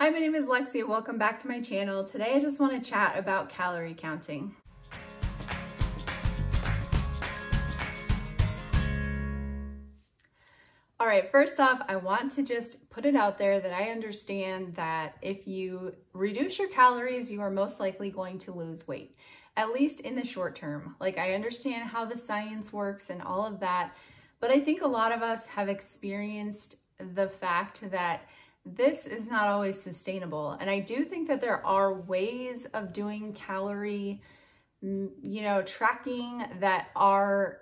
Hi, my name is Lexi. Welcome back to my channel. Today I just want to chat about calorie counting. All right, first off, I want to just put it out there that I understand that if you reduce your calories, you are most likely going to lose weight, at least in the short term. Like, I understand how the science works and all of that, but I think a lot of us have experienced the fact that this is not always sustainable. And I do think that there are ways of doing calorie, tracking that are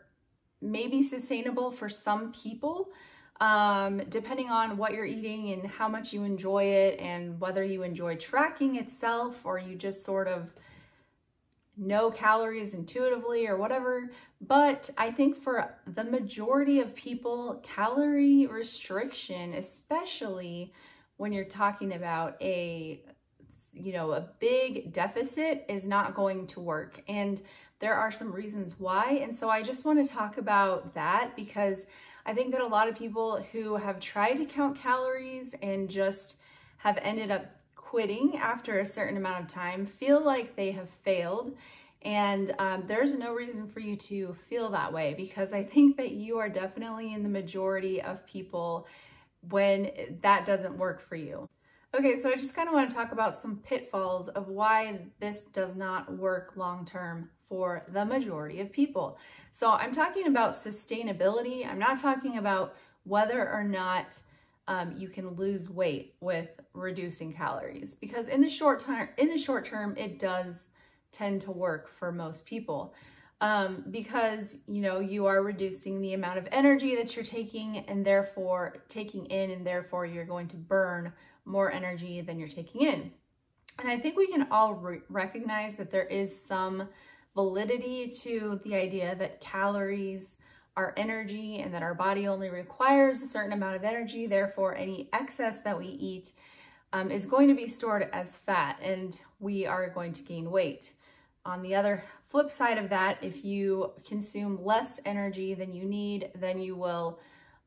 maybe sustainable for some people, depending on what you're eating and how much you enjoy it and whether you enjoy tracking itself or you just sort of know calories intuitively or whatever. But I think for the majority of people, calorie restriction, especially when you're talking about a big deficit, is not going to work. And there are some reasons why. And so I just want to talk about that because I think that a lot of people who have tried to count calories and just have ended up quitting after a certain amount of time feel like they have failed. And there's no reason for you to feel that way, because I think that you are definitely in the majority of people when that doesn't work for you. Okay, so I just kind of want to talk about some pitfalls of why this does not work long-term for the majority of people. So I'm talking about sustainability. I'm not talking about whether or not you can lose weight with reducing calories, because in the short term, it does tend to work for most people. Because you are reducing the amount of energy that you're taking and therefore taking in, and therefore you're going to burn more energy than you're taking in. And I think we can all recognize that there is some validity to the idea that calories are energy and that our body only requires a certain amount of energy. Therefore, any excess that we eat is going to be stored as fat and we are going to gain weight. On the other flip side of that, if you consume less energy than you need, then you will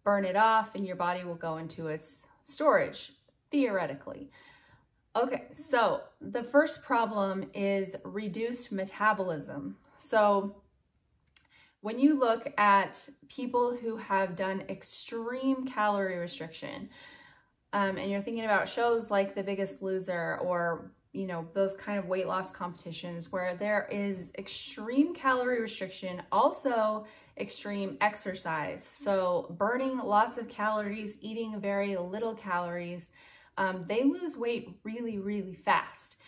burn it off and your body will go into its storage, theoretically. Okay, so the first problem is reduced metabolism. So when you look at people who have done extreme calorie restriction, and you're thinking about shows like The Biggest Loser or those kind of weight loss competitions where there is extreme calorie restriction, also extreme exercise. So burning lots of calories, eating very little calories, they lose weight really, really fast.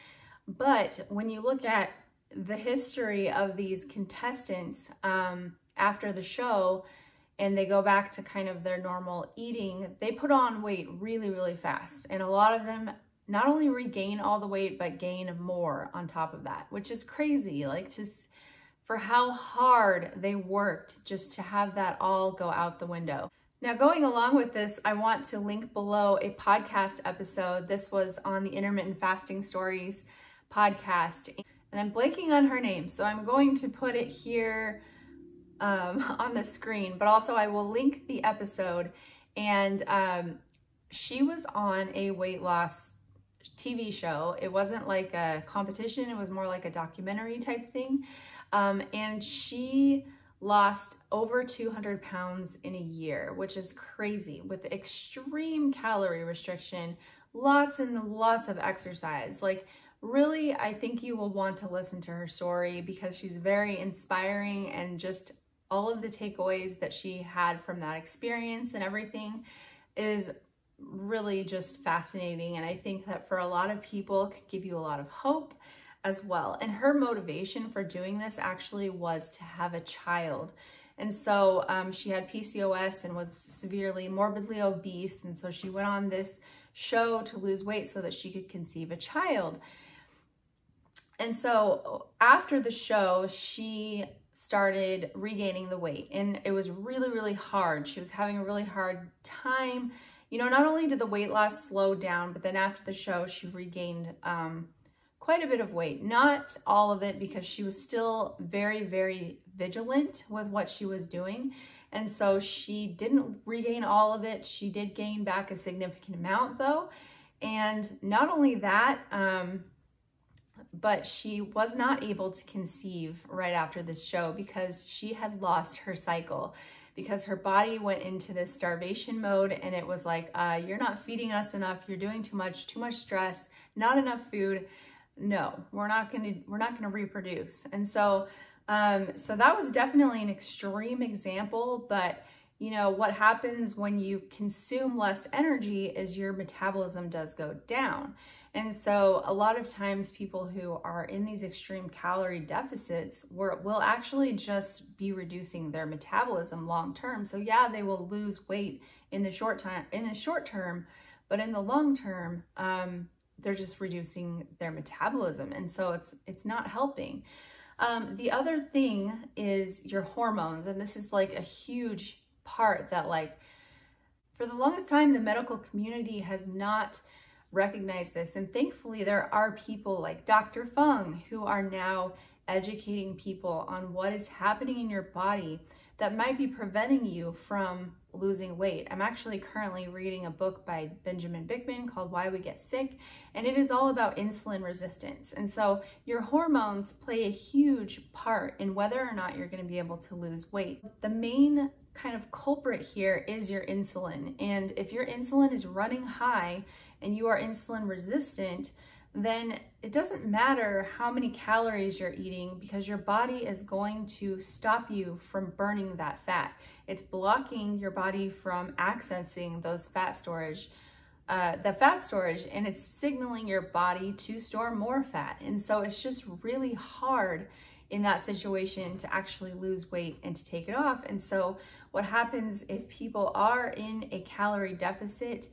But when you look at the history of these contestants after the show, and they go back to kind of their normal eating, they put on weight really, really fast. And a lot of them not only regain all the weight, but gain more on top of that, which is crazy. Like, just for how hard they worked just to have that all go out the window. Now, going along with this, I want to link below a podcast episode. This was on the Intermittent Fasting Stories podcast, and I'm blanking on her name, so I'm going to put it here on the screen, but also I will link the episode. And she was on a weight loss TV show. It wasn't like a competition, it was more like a documentary type thing. And she lost over 200 pounds in a year, which is crazy, with extreme calorie restriction, lots and lots of exercise. Like, really, I think you will want to listen to her story because she's very inspiring, and just all of the takeaways that she had from that experience and everything is really just fascinating. And I think that for a lot of people could give you a lot of hope as well. And her motivation for doing this actually was to have a child. And so she had PCOS and was severely morbidly obese. And so she went on this show to lose weight so that she could conceive a child. And so after the show, she started regaining the weight, and it was really, really hard. She was having a really hard time. Not only did the weight loss slow down, but then after the show, she regained quite a bit of weight. Not all of it, because she was still very, very vigilant with what she was doing. And so she didn't regain all of it. She did gain back a significant amount though. And not only that, but she was not able to conceive right after this show because she had lost her cycle, because her body went into this starvation mode, and it was like, you're not feeding us enough, you're doing too much stress, not enough food. No, we're not gonna reproduce. And so so that was definitely an extreme example, but you know, what happens when you consume less energy is your metabolism does go down. And so a lot of times people who are in these extreme calorie deficits will actually just be reducing their metabolism long term. So yeah, they will lose weight in the short term, but in the long term, they're just reducing their metabolism. And so it's not helping. The other thing is your hormones. And this is like a huge part that, like, for the longest time, the medical community has not recognized this. And thankfully, there are people like Dr. Fung who are now educating people on what is happening in your body that might be preventing you from losing weight. I'm actually currently reading a book by Benjamin Bickman called Why We Get Sick, and it is all about insulin resistance. And so your hormones play a huge part in whether or not you're going to be able to lose weight. The main kind of culprit here is your insulin. And if your insulin is running high and you are insulin resistant, then it doesn't matter how many calories you're eating, because your body is going to stop you from burning that fat. It's blocking your body from accessing those fat storage, and it's signaling your body to store more fat. And so it's just really hard in that situation to actually lose weight and to take it off. And so what happens if people are in a calorie deficit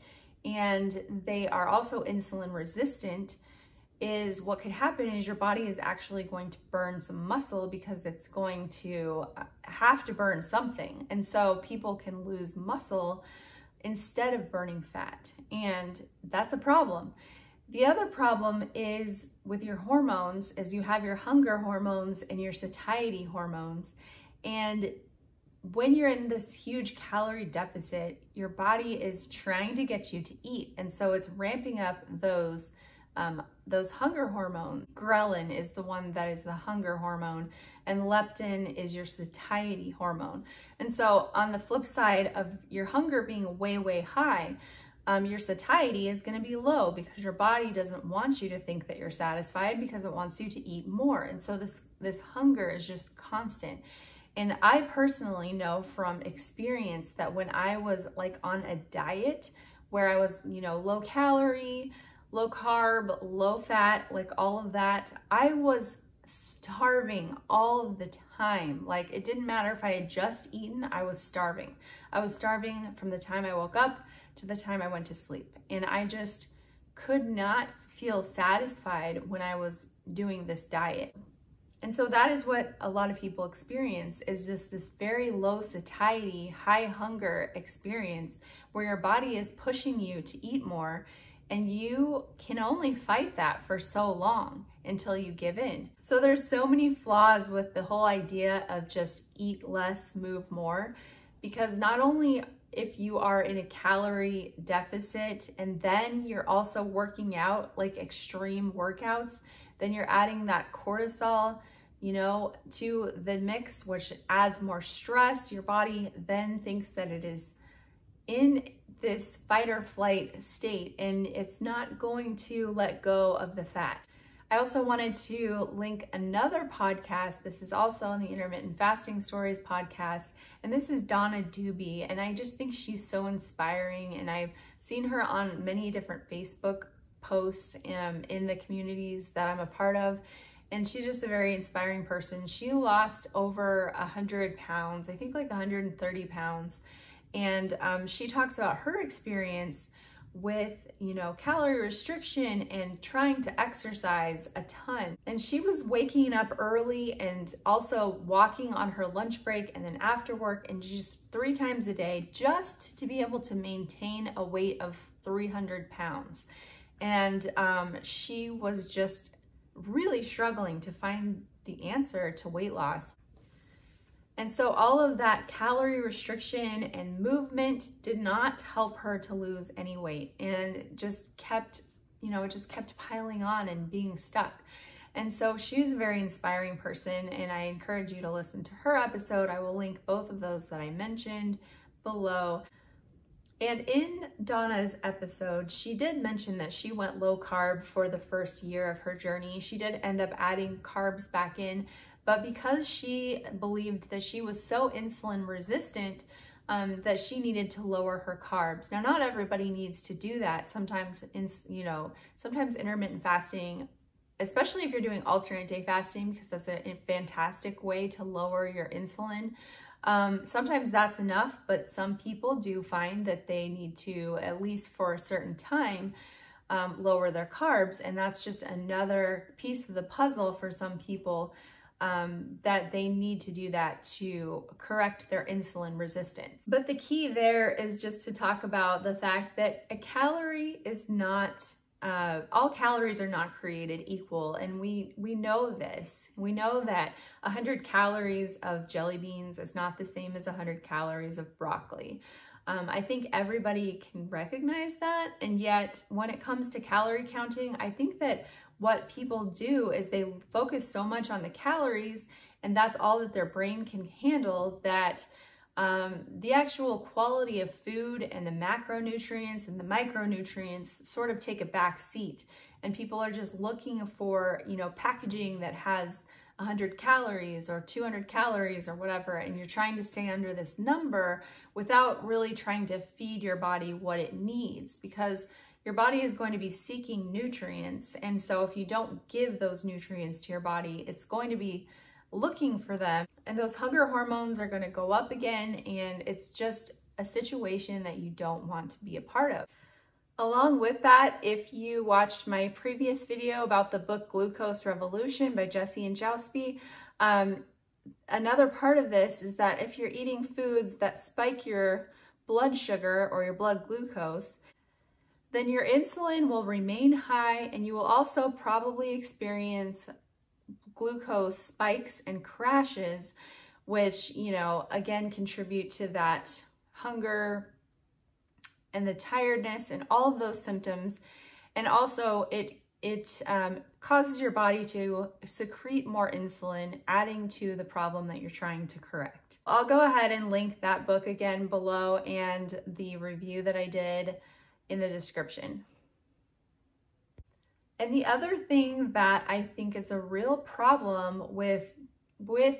and they are also insulin resistant is what could happen is your body is actually going to burn some muscle, because it's going to have to burn something. And so people can lose muscle instead of burning fat. And that's a problem. The other problem is with your hormones is you have your hunger hormones and your satiety hormones. And when you're in this huge calorie deficit, your body is trying to get you to eat. And so it's ramping up those hunger hormones. Ghrelin is the one that is the hunger hormone, and leptin is your satiety hormone. And so on the flip side of your hunger being way, way high, your satiety is going to be low, because your body doesn't want you to think that you're satisfied, because it wants you to eat more. And so this hunger is just constant. And I personally know from experience that when I was like on a diet where I was, you know, low calorie, low carb, low fat, like all of that, I was starving all the time. Like, it didn't matter if I had just eaten, I was starving. I was starving from the time I woke up to the time I went to sleep. And I just could not feel satisfied when I was doing this diet. And so that is what a lot of people experience, is this very low satiety, high hunger experience where your body is pushing you to eat more, and you can only fight that for so long until you give in. So there's so many flaws with the whole idea of just eat less, move more, because not only if you are in a calorie deficit and then you're also working out, like extreme workouts, then you're adding that cortisol, you know, to the mix, which adds more stress. Your body then thinks that it is in this fight or flight state, and it's not going to let go of the fat. I also wanted to link another podcast. This is also on the Intermittent Fasting Stories podcast, and this is Donna Doobie, and I just think she's so inspiring, and I've seen her on many different Facebook posts in the communities that I'm a part of, and she's just a very inspiring person. She lost over 100 pounds, I think like 130 pounds, and she talks about her experience with, you know, calorie restriction and trying to exercise a ton. And she was waking up early and also walking on her lunch break and then after work, and just 3 times a day, just to be able to maintain a weight of 300 pounds. And she was just really struggling to find the answer to weight loss. And so all of that calorie restriction and movement did not help her to lose any weight, and just kept, it just kept piling on and being stuck. And so she's a very inspiring person, and I encourage you to listen to her episode. I will link both of those that I mentioned below. And in Donna's episode, she did mention that she went low carb for the first year of her journey. She did end up adding carbs back in, but because she believed that she was so insulin resistant, that she needed to lower her carbs. Now, not everybody needs to do that. Sometimes intermittent fasting, especially if you're doing alternate day fasting, because that's a fantastic way to lower your insulin. Sometimes that's enough, but some people do find that they need to, at least for a certain time, lower their carbs. And that's just another piece of the puzzle for some people, that they need to do that to correct their insulin resistance. But the key there is just to talk about the fact that a calorie is not, all calories are not created equal. And we know this. We know that 100 calories of jelly beans is not the same as 100 calories of broccoli. I think everybody can recognize that. And yet when it comes to calorie counting, I think that what people do is they focus so much on the calories, and that's all that their brain can handle, that the actual quality of food and the macronutrients and the micronutrients sort of take a back seat. And people are just looking for, packaging that has 100 calories or 200 calories or whatever, and you're trying to stay under this number without really trying to feed your body what it needs, because your body is going to be seeking nutrients. And so if you don't give those nutrients to your body, it's going to be looking for them, and those hunger hormones are going to go up again, and it's just a situation that you don't want to be a part of. Along with that, if you watched my previous video about the book Glucose Revolution by Jesse and Jousby, another part of this is that if you're eating foods that spike your blood sugar or your blood glucose, then your insulin will remain high, and you will also probably experience glucose spikes and crashes, which, again, contribute to that hunger and the tiredness and all of those symptoms. And also it causes your body to secrete more insulin, adding to the problem that you're trying to correct. I'll go ahead and link that book again below, and the review that I did in the description. And the other thing that I think is a real problem with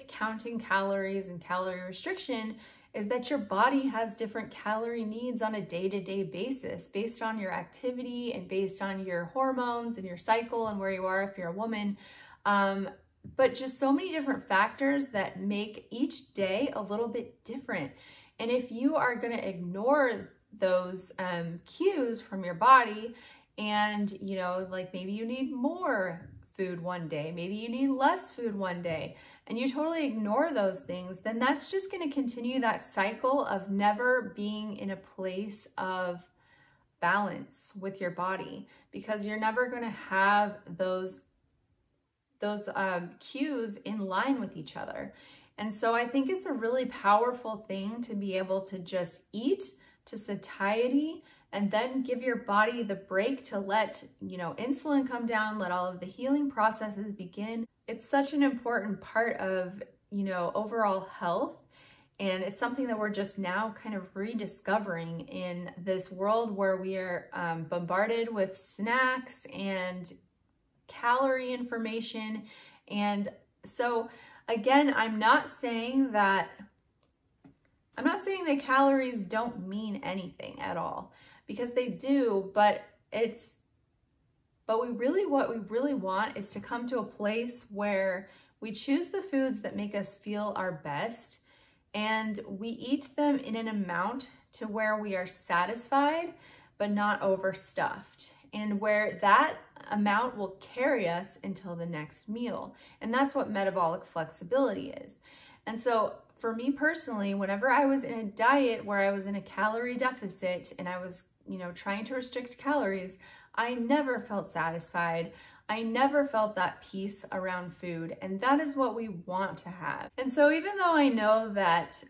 counting calories and calorie restriction is that your body has different calorie needs on a day-to-day basis based on your activity and based on your hormones and your cycle and where you are if you're a woman. But just so many different factors that make each day a little bit different. And if you are going to ignore those cues from your body, and like maybe you need more food one day, maybe you need less food one day, and you totally ignore those things, then that's just going to continue that cycle of never being in a place of balance with your body, because you're never going to have those cues in line with each other. And so I think it's a really powerful thing to be able to just eat to satiety, and then give your body the break to let, insulin come down, let all of the healing processes begin. It's such an important part of, overall health. And it's something that we're just now kind of rediscovering in this world where we are bombarded with snacks and calorie information. And so again, I'm not saying that calories don't mean anything at all, because they do, but what we really want is to come to a place where we choose the foods that make us feel our best, and we eat them in an amount to where we are satisfied but not overstuffed, and where that amount will carry us until the next meal. And that's what metabolic flexibility is. And so for me personally, whenever I was in a diet where I was in a calorie deficit and I was, trying to restrict calories, I never felt satisfied. I never felt that peace around food, and that is what we want to have. And so even though I know that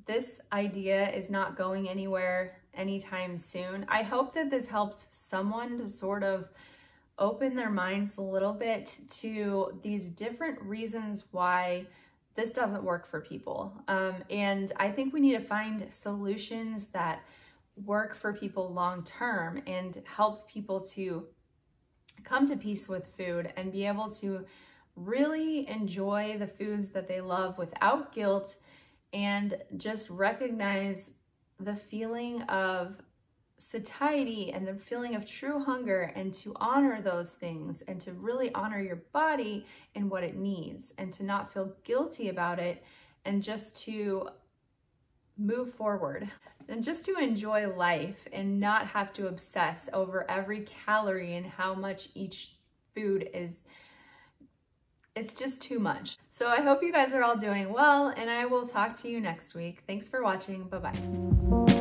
this idea is not going anywhere anytime soon, I hope that this helps someone to sort of open their minds a little bit to these different reasons why this doesn't work for people. And I think we need to find solutions that work for people long term and help people to come to peace with food and be able to really enjoy the foods that they love without guilt, and just recognize the feeling of satiety and the feeling of true hunger, and to honor those things and to really honor your body and what it needs, and to not feel guilty about it, and just to move forward and just to enjoy life and not have to obsess over every calorie and how much each food is. It's just too much. So I hope you guys are all doing well, and I will talk to you next week. Thanks for watching. Bye-bye.